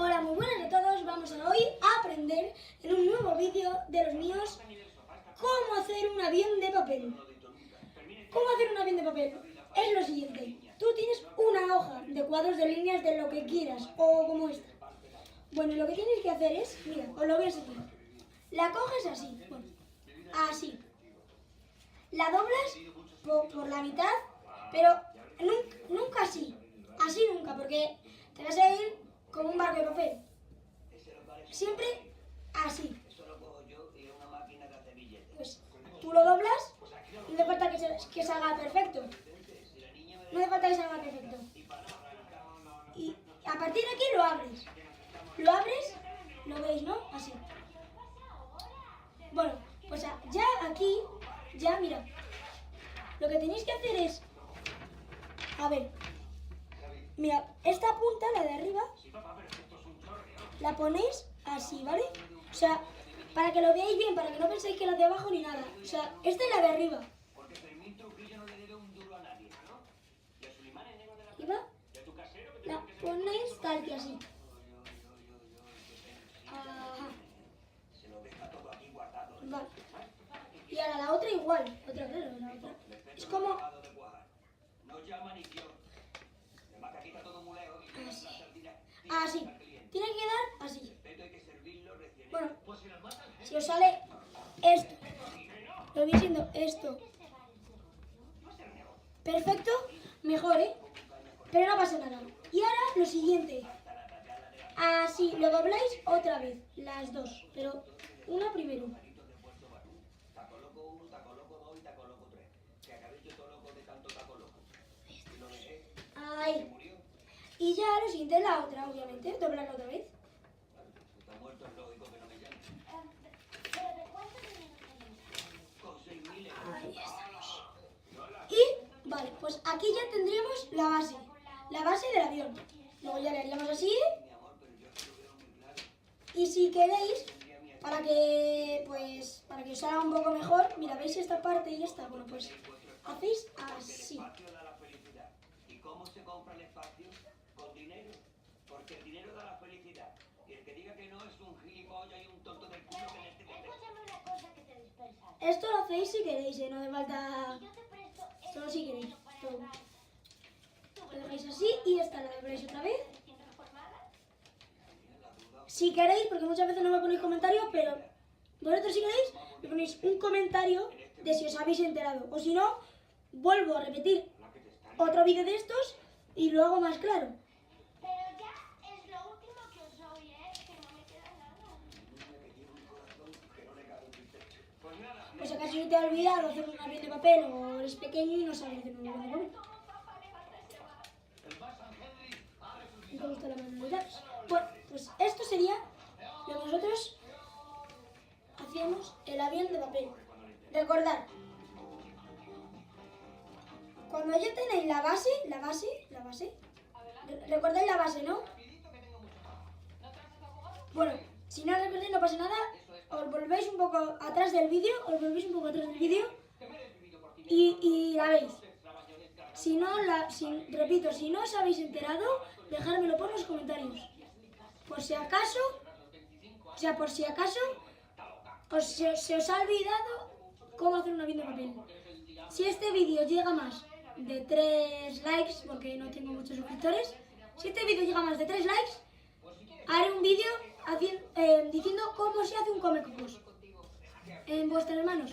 Hola, muy buenas a todos. Vamos a hoy a aprender en un nuevo vídeo de los míos cómo hacer un avión de papel. ¿Cómo hacer un avión de papel? Es lo siguiente. Tú tienes una hoja de cuadros de líneas de lo que quieras o como esta. Bueno, lo que tienes que hacer es, mira, os lo voy a enseñar. La coges así, bueno, así. La doblas por la mitad, pero nunca así. Así nunca, porque te vas a ir como un barco de papel. Siempre así. Pues tú lo doblas, no hace falta que salga perfecto. No hace falta que salga perfecto. Y a partir de aquí lo abres. Lo abres, lo veis, ¿no? Así. Bueno, pues ya aquí, ya mira. Lo que tenéis que hacer es, a ver, mira, esta punta, la de arriba, la ponéis así, ¿vale? O sea, para que lo veáis bien, para que no penséis que la de abajo ni nada. O sea, esta es la de arriba. ¿Y va? La ponéis tal que así. Ajá. Vale. Y ahora la otra igual. Otra vez, la otra. Es como... Así. Tiene que quedar así. Bueno, si os sale esto, lo viene siendo esto perfecto, mejor, ¿eh? Pero no pasa nada. Y ahora lo siguiente. Así, lo dobláis otra vez, las dos, pero una primero. Ahí. Y ya lo siguiente es la otra, obviamente, doblarla otra vez. Ahí estamos. Y, vale, pues aquí ya tendríamos la base del avión. Luego ya le haríamos así. Y si queréis, para que os salga un poco mejor, mira, ¿veis esta parte y esta? Bueno, pues hacéis así. ¿Cómo se compra el espacio? Con dinero. Porque el dinero da la felicidad. Y el que diga que no es un gilipollas y un tonto del culo que en este momento. Escúchame una cosa que te dispersas. Esto lo hacéis si queréis, no hace falta... Yo te presto Solo si queréis. Todo. Tú Lo dejáis así y esta la dobláis otra vez. ¿Siendo reformada? Si queréis, porque muchas veces no me ponéis comentarios, pero vosotros si queréis, me ponéis un comentario de si os habéis enterado. O si no, vuelvo a repetir otro vídeo de estos y lo hago más claro. Pero ya es lo último que os doy, que no me queda nada. Pues acaso se te ha olvidado hacer un avión de papel o eres pequeño y no sabes hacer un avión de papel. ¿No te gusta la manualidad? Bueno, pues esto sería lo que nosotros hacíamos el avión de papel. Recordad, cuando ya tenéis la base, recordáis la base, ¿no? Bueno, si no recordáis no pasa nada, os volvéis un poco atrás del vídeo, y la veis. Si no, repito, si no os habéis enterado, dejármelo por los comentarios. Por si acaso, se os ha olvidado cómo hacer un avión de papel. Si este vídeo llega más de 3 likes, porque no tengo muchos suscriptores, si este vídeo llega a más de 3 likes, haré un vídeo diciendo cómo se hace un Comecocos en vuestras manos.